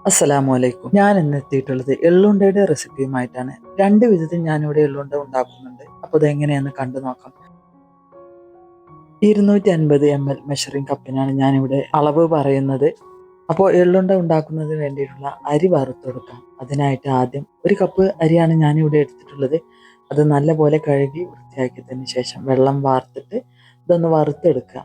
അസ്സലാമു അലൈക്കും. ഞാൻ ഇന്ന് എത്തിയിട്ടുള്ളത് എള്ളുണ്ടയുടെ റെസിപ്പിയുമായിട്ടാണ്. രണ്ട് വിധത്തിൽ ഞാനിവിടെ എള്ളുണ്ട ഉണ്ടാക്കുന്നുണ്ട്. അപ്പോൾ ഇത് എങ്ങനെയാന്ന് കണ്ടു നോക്കാം. 250 ml മെഷറിംഗ് കപ്പിനാണ് ഞാനിവിടെ അളവ് പറയുന്നത്. അപ്പോൾ എള്ളുണ്ട ഉണ്ടാക്കുന്നതിന് വേണ്ടിയിട്ടുള്ള അരി വറുത്തെടുക്കാം. അതിനായിട്ട് ആദ്യം 1 കപ്പ് അരിയാണ് ഞാനിവിടെ എടുത്തിട്ടുള്ളത്. അത് നല്ലപോലെ കഴുകി വൃത്തിയാക്കിയതിന് ശേഷം വെള്ളം വാർത്തിട്ട് ഇതൊന്ന് വറുത്തെടുക്കുക.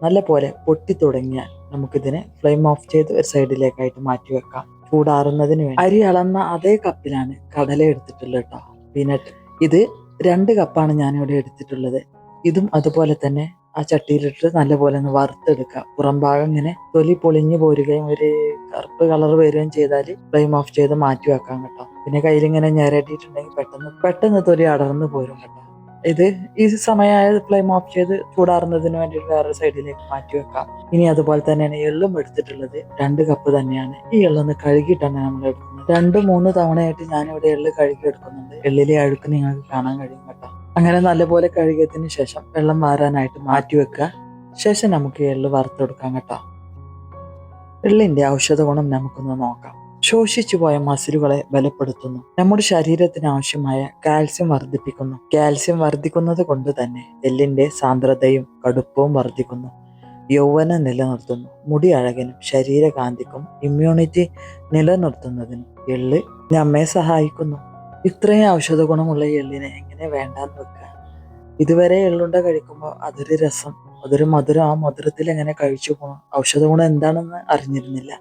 നല്ലപോലെ പൊട്ടി തുടങ്ങിയാൽ നമുക്കിതിനെ ഫ്ലെയിം ഓഫ് ചെയ്ത് ഒരു സൈഡിലേക്കായിട്ട് മാറ്റി വെക്കാം. ചൂടാറുന്നതിന് വേണ്ടി അരി അളന്ന അതേ കപ്പിലാണ് കടല എടുത്തിട്ടുള്ളത് കേട്ടോ. പീനട്ട് ഇത് 2 കപ്പാണ് ഞാനിവിടെ എടുത്തിട്ടുള്ളത്. ഇതും അതുപോലെ തന്നെ ആ ചട്ടിയിലിട്ട് നല്ലപോലെ ഒന്ന് വറുത്തെടുക്കുക. പുറം ഭാഗം ഇങ്ങനെ തൊലി പൊളിഞ്ഞു പോരുകയും ഒരു കറുപ്പ് കളർ വരികയും ചെയ്താൽ ഫ്ലെയിം ഓഫ് ചെയ്ത് മാറ്റി വെക്കാം കേട്ടോ. പിന്നെ കയ്യിലിങ്ങനെ ഞെരടിയിട്ടുണ്ടെങ്കിൽ പെട്ടെന്ന് തൊലി അടർന്നു പോരും കേട്ടോ. ഇത് ഈ സമയമായ ഫ്ലെയിം ഓഫ് ചെയ്ത് ചൂടാറുന്നതിന് വേണ്ടിയിട്ട് വേറെ സൈഡിലേക്ക് മാറ്റി വെക്കാം. ഇനി അതുപോലെ തന്നെയാണ് എള്ളും എടുത്തിട്ടുള്ളത്. 2 കപ്പ് തന്നെയാണ്. ഈ എള്ളൊന്ന് കഴുകിയിട്ടാണ് നമ്മൾ എടുക്കുന്നത്. 2-3 തവണയായിട്ട് ഞാനിവിടെ എള്ള് കഴുകി എടുക്കുന്നുണ്ട്. എള്ളിലെ അഴുക്ക് നിങ്ങൾക്ക് കാണാൻ കഴിയും കേട്ടോ. അങ്ങനെ നല്ലപോലെ കഴുകിയതിന് ശേഷം വെള്ളം വാരാനായിട്ട് മാറ്റി വെക്കുക. ശേഷം നമുക്ക് എള്ള് വറുത്തെടുക്കാം കേട്ടോ. എള്ളിന്റെ ഔഷധ ഗുണം നമുക്കൊന്ന് നോക്കാം. ശോഷിച്ചു പോയ മസിലുകളെ ബലപ്പെടുത്തുന്നു. നമ്മുടെ ശരീരത്തിന് ആവശ്യമായ കാൽസ്യം വർദ്ധിപ്പിക്കുന്നു. കാൽസ്യം വർദ്ധിക്കുന്നത് കൊണ്ട് തന്നെ എല്ലിന്റെ സാന്ദ്രതയും കടുപ്പവും വർദ്ധിക്കുന്നു. യൗവനം നിലനിർത്തുന്നു. മുടി അഴകിനും ശരീരകാന്തിക്കും ഇമ്മ്യൂണിറ്റി നിലനിർത്തുന്നതിനും എള്ള് നമ്മെ സഹായിക്കുന്നു. ഇത്രയും ഔഷധ ഗുണമുള്ള എള്ളിനെ എങ്ങനെ വേണ്ടാന്ന് വെക്കുക. ഇതുവരെ എള്ളുണ്ട കഴിക്കുമ്പോൾ അതൊരു രസം, അതൊരു മധുരം. ആ മധുരത്തിൽ എങ്ങനെ കഴിച്ചു പോകണം, ഔഷധ ഗുണം എന്താണെന്ന് അറിഞ്ഞിരുന്നില്ല.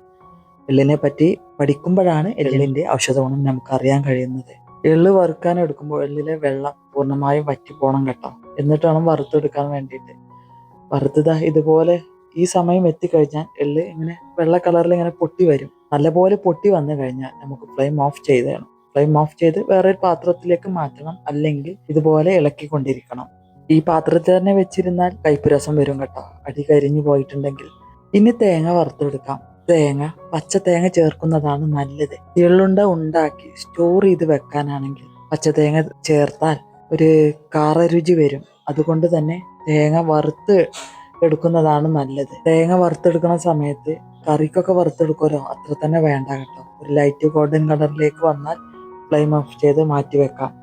എള്ളിനെ പറ്റി പഠിക്കുമ്പോഴാണ് എള്ളിന്റെ ഔഷധ ഗുണം നമുക്ക് അറിയാൻ കഴിയുന്നത്. എള്ള് വറുക്കാൻ എടുക്കുമ്പോൾ എള്ളിലെ വെള്ളം പൂർണ്ണമായും വറ്റി പോകണം കേട്ടോ. എന്നിട്ട് വേണം വറുത്തെടുക്കാൻ വേണ്ടിയിട്ട്. വറുത്തത് ഇതുപോലെ ഈ സമയം എത്തിക്കഴിഞ്ഞാൽ എള്ള് ഇങ്ങനെ വെള്ള കളറിൽ ഇങ്ങനെ പൊട്ടി വരും. നല്ലപോലെ പൊട്ടി വന്നു കഴിഞ്ഞാൽ നമുക്ക് ഫ്ലെയിം ഓഫ് ചെയ്തേണം. ഫ്ലെയിം ഓഫ് ചെയ്ത് വേറെ ഒരു പാത്രത്തിലേക്ക് മാറ്റണം. അല്ലെങ്കിൽ ഇതുപോലെ ഇളക്കിക്കൊണ്ടിരിക്കണം. ഈ പാത്രത്തിൽ തന്നെ വെച്ചിരുന്നാൽ കയ്പ്പ് രസം വരും കേട്ടോ, അടി കരിഞ്ഞു പോയിട്ടുണ്ടെങ്കിൽ. ഇനി തേങ്ങ വറുത്തെടുക്കാം. പച്ച തേങ്ങ ചേർക്കുന്നതാണ് നല്ലത്. എള്ളുണ്ട ഉണ്ടാക്കി സ്റ്റോർ ചെയ്ത് വെക്കാനാണെങ്കിൽ പച്ച തേങ്ങ ചേർത്താൽ ഒരു കാറ രുചി വരും. അതുകൊണ്ട് തന്നെ തേങ്ങ വറുത്ത് എടുക്കുന്നതാണ് നല്ലത്. തേങ്ങ വറുത്തെടുക്കുന്ന സമയത്ത് കറിക്കൊക്കെ വറുത്തെടുക്കുമല്ലോ, അത്ര തന്നെ വേണ്ട കേട്ടോ. ഒരു ലൈറ്റ് ഗോൾഡൻ കളറിലേക്ക് വന്നാൽ ഫ്ലെയിം ഓഫ് ചെയ്ത് മാറ്റി വെക്കാം.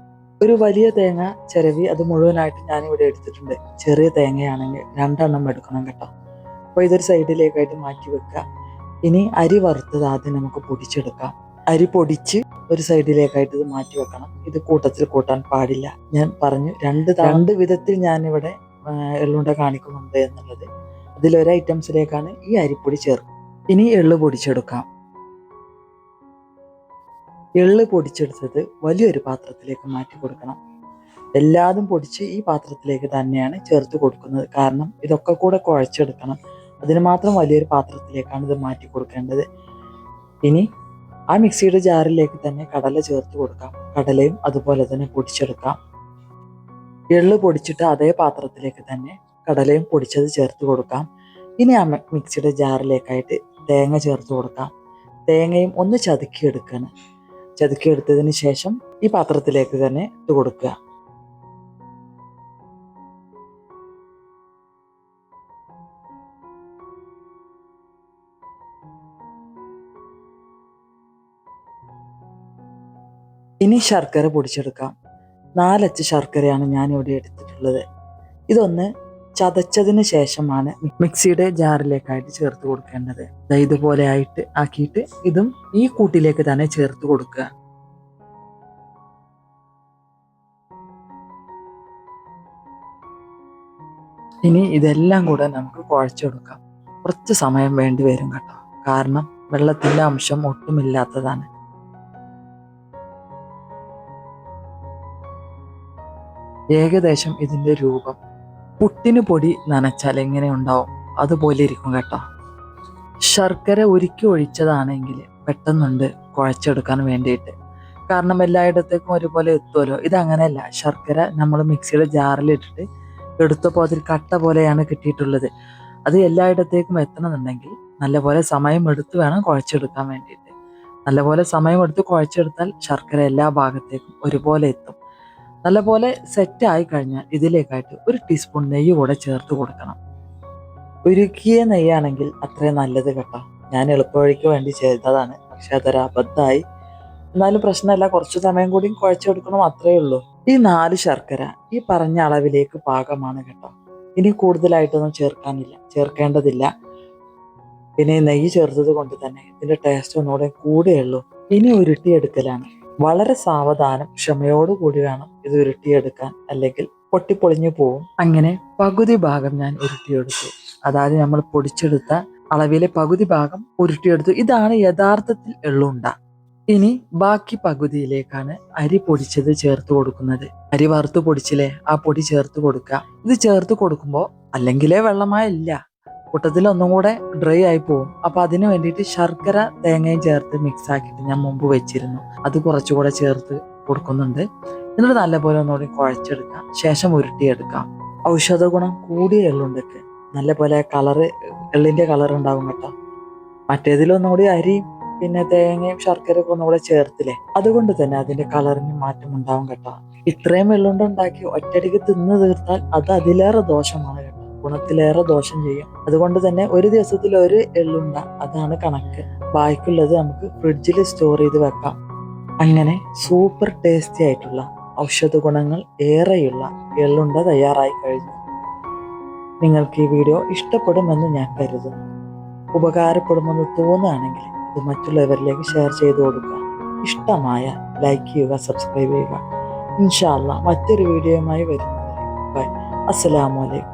ഒരു വലിയ തേങ്ങ ചിരവി അത് മുഴുവനായിട്ട് ഞാനിവിടെ എടുത്തിട്ടുണ്ട്. ചെറിയ തേങ്ങയാണെങ്കിൽ 2 എണ്ണം എടുക്കണം കേട്ടോ. അപ്പോൾ ഇതൊരു സൈഡിലേക്കായിട്ട് മാറ്റി വെക്കുക. ഇനി അരി വറുത്തത് ആദ്യം നമുക്ക് പൊടിച്ചെടുക്കാം. അരി പൊടിച്ച് ഒരു സൈഡിലേക്കായിട്ട് ഇത് മാറ്റി വെക്കണം. ഇത് കൂട്ടത്തിൽ കൂട്ടാൻ പാടില്ല. ഞാൻ പറഞ്ഞു രണ്ട് വിധത്തിൽ ഞാനിവിടെ എള്ളുണ്ട കാണിക്കുന്നുണ്ട് എന്നുള്ളത്. അതിലൊരു ഐറ്റംസിലേക്കാണ് ഈ അരിപ്പൊടി ചേർക്കുക. ഇനി എള്ള് പൊടിച്ചെടുക്കാം. എള്ള് പൊടിച്ചെടുത്തത് വലിയൊരു പാത്രത്തിലേക്ക് മാറ്റി കൊടുക്കണം. എല്ലാതും പൊടിച്ച് ഈ പാത്രത്തിലേക്ക് തന്നെയാണ് ചേർത്ത് കൊടുക്കുന്നത്. കാരണം ഇതൊക്കെ കൂടെ കുഴച്ചെടുക്കണം. അതിന് മാത്രം വലിയൊരു പാത്രത്തിലേക്കാണ് ഇത് മാറ്റി കൊടുക്കേണ്ടത്. ഇനി ആ മിക്സിയുടെ ജാറിലേക്ക് തന്നെ കടല ചേർത്ത് കൊടുക്കാം. കടലയും അതുപോലെ തന്നെ പൊടിച്ചെടുക്കാം. എള്ള് പൊടിച്ചിട്ട് അതേ പാത്രത്തിലേക്ക് തന്നെ കടലയും പൊടിച്ചത് ചേർത്ത് കൊടുക്കാം. ഇനി ആ മിക്സിയുടെ ജാറിലേക്കായിട്ട് തേങ്ങ ചേർത്ത് കൊടുക്കാം. തേങ്ങയും ഒന്ന് ചതുക്കിയെടുക്കണം. ചതുക്കിയെടുത്തതിന് ശേഷം ഈ പാത്രത്തിലേക്ക് തന്നെ ഇട്ട് കൊടുക്കുക. ഇനി ശർക്കര പൊടിച്ചെടുക്കാം. 4 അച്ച് ശർക്കരയാണ് ഞാനിവിടെ എടുത്തിട്ടുള്ളത്. ഇതൊന്ന് ചതച്ചതിന് ശേഷമാണ് മിക്സിയുടെ ജാറിലേക്കായിട്ട് ചേർത്ത് കൊടുക്കേണ്ടത്. ഇതുപോലെ ആയിട്ട് ആക്കിയിട്ട് ഇതും ഈ കൂട്ടിലേക്ക് തന്നെ ചേർത്ത് കൊടുക്കുക. ഇനി ഇതെല്ലാം കൂടെ നമുക്ക് കുഴച്ചെടുക്കാം. കുറച്ച് സമയം വേണ്ടി വരും കേട്ടോ, കാരണം വെള്ളത്തിന്റെ അംശം ഒട്ടുമില്ലാത്തതാണ്. ഏകദേശം ഇതിന്റെ രൂപം പുട്ടിന് പൊടി നനച്ചാൽ എങ്ങനെ ഉണ്ടാവും അതുപോലെ ഇരിക്കും കേട്ടോ. ശർക്കര ഉരുക്കി ഒഴിച്ചതാണെങ്കിൽ പെട്ടെന്നുണ്ട് കുഴച്ചെടുക്കാൻ വേണ്ടിയിട്ട്. കാരണം എല്ലായിടത്തേക്കും ഒരുപോലെ എത്തുമല്ലോ. ഇതങ്ങനെയല്ല. ശർക്കര നമ്മൾ മിക്സിയുടെ ജാറിലിട്ടിട്ട് എടുത്തപ്പോൾ അതിൽ കട്ട പോലെയാണ് കിട്ടിയിട്ടുള്ളത്. അത് എല്ലായിടത്തേക്കും എത്തണമെന്നുണ്ടെങ്കിൽ നല്ലപോലെ സമയം എടുത്ത് വേണം കുഴച്ചെടുക്കാൻ വേണ്ടിയിട്ട്. നല്ലപോലെ സമയമെടുത്ത് കുഴച്ചെടുത്താൽ ശർക്കര എല്ലാ ഭാഗത്തേക്കും ഒരുപോലെ എത്തും. നല്ലപോലെ സെറ്റ് ആയി കഴിഞ്ഞാൽ ഇതിലേക്കായിട്ട് 1 ടീസ്പൂൺ നെയ്യ് കൂടെ ചേർത്ത് കൊടുക്കണം. ഉരുക്കിയ നെയ്യാണെങ്കിൽ അത്രയും നല്ലത് കേട്ടോ. ഞാൻ എളുപ്പവഴിക്ക് വേണ്ടി ചെയ്തതാണ്. പക്ഷെ അതൊരു അബദ്ധമായി. എന്നാലും പ്രശ്നമല്ല, കുറച്ച് സമയം കൂടി കുഴച്ചെടുക്കണം, അത്രയേ ഉള്ളൂ. ഈ 4 ശർക്കര ഈ പറഞ്ഞ അളവിലേക്ക് പാകമാണ് കേട്ടോ. ഇനി കൂടുതലായിട്ടൊന്നും ചേർക്കേണ്ടതില്ല. പിന്നെ നെയ്യ് ചേർത്തത് കൊണ്ട് തന്നെ ഇതിന്റെ ടേസ്റ്റ് ഒന്നുകൂടെ കൂടെയുള്ളൂ. ഇനി ഉരുട്ടിയെടുക്കലാണ്. വളരെ സാവധാനം ക്ഷമയോടുകൂടി വേണം ഇത് ഉരുട്ടിയെടുക്കാൻ, അല്ലെങ്കിൽ പൊട്ടിപ്പൊളിഞ്ഞു പോവും. അങ്ങനെ പകുതി ഭാഗം ഞാൻ ഉരുട്ടിയെടുത്തു. അതായത് നമ്മൾ പൊടിച്ചെടുത്ത അളവിലെ പകുതി ഭാഗം ഉരുട്ടിയെടുത്തു. ഇതാണ് യഥാർത്ഥത്തിൽ എള്ളുണ്ട. ഇനി ബാക്കി പകുതിയിലേക്കാണ് അരി പൊടിച്ചത് ചേർത്ത് കൊടുക്കുന്നത്. അരി വറുത്ത് പൊടിച്ചില്ലേ, ആ പൊടി ചേർത്ത് കൊടുക്കുക. ഇത് ചേർത്ത് കൊടുക്കുമ്പോൾ അല്ലെങ്കിലേ വെള്ളമായില്ല, കൂട്ടത്തിൽ ഒന്നും കൂടെ ഡ്രൈ ആയി പോകും. അപ്പൊ അതിന് വേണ്ടിയിട്ട് ശർക്കര തേങ്ങയും ചേർത്ത് മിക്സ് ആക്കിയിട്ട് ഞാൻ മുമ്പ് വെച്ചിരുന്നു, അത് കുറച്ചുകൂടെ ചേർത്ത് കൊടുക്കുന്നുണ്ട്. എന്നിട്ട് നല്ലപോലെ ഒന്നുകൂടി കുഴച്ചെടുക്കാം, ശേഷം ഉരുട്ടിയെടുക്കാം. ഔഷധ ഗുണം കൂടിയ എള്ളുണ്ടൊക്കെ നല്ലപോലെ എള്ളിന്റെ കളർ ഉണ്ടാവും കേട്ടോ. മറ്റേതിലൊന്നുകൂടി അരി പിന്നെ തേങ്ങയും ശർക്കരയൊക്കെ ഒന്നുകൂടെ ചേർത്തില്ലേ, അതുകൊണ്ട് തന്നെ അതിന്റെ കളറിന് മാറ്റം ഉണ്ടാവും കേട്ടോ. ഇത്രയും എള്ളുണ്ട ഉണ്ടാക്കി ഒറ്റയടിക്ക് തിന്നു തീർത്താൽ അത് അതിലേറെ ദോഷമാണ് കേട്ടോ, ഗുണത്തിലേറെ ദോഷം ചെയ്യും. അതുകൊണ്ട് തന്നെ ഒരു ദിവസത്തിൽ ഒരു എള്ളുണ്ട, അതാണ് കണക്ക്. ബാക്കിയുള്ളത് നമുക്ക് ഫ്രിഡ്ജിൽ സ്റ്റോർ ചെയ്ത് വെക്കാം. അങ്ങനെ സൂപ്പർ ടേസ്റ്റി ആയിട്ടുള്ള ഔഷധ ഗുണങ്ങൾ ഏറെയുള്ള എള്ളുണ്ട തയ്യാറായി കഴിഞ്ഞു. നിങ്ങൾക്ക് ഈ വീഡിയോ ഇഷ്ടപ്പെടുമെന്ന് ഞാൻ കരുതുന്നു. ഉപകാരപ്പെടുമെന്ന് തോന്നുകയാണെങ്കിൽ ഇത് മറ്റുള്ളവരിലേക്ക് ഷെയർ ചെയ്ത് കൊടുക്കുക. ഇഷ്ടമായ ലൈക്ക് ചെയ്യുക, സബ്സ്ക്രൈബ് ചെയ്യുക. ഇൻഷാ അല്ലാഹ് മറ്റൊരു വീഡിയോയുമായി വരുന്നവരെ ബൈ. അസ്സലാമു അലൈക്കും.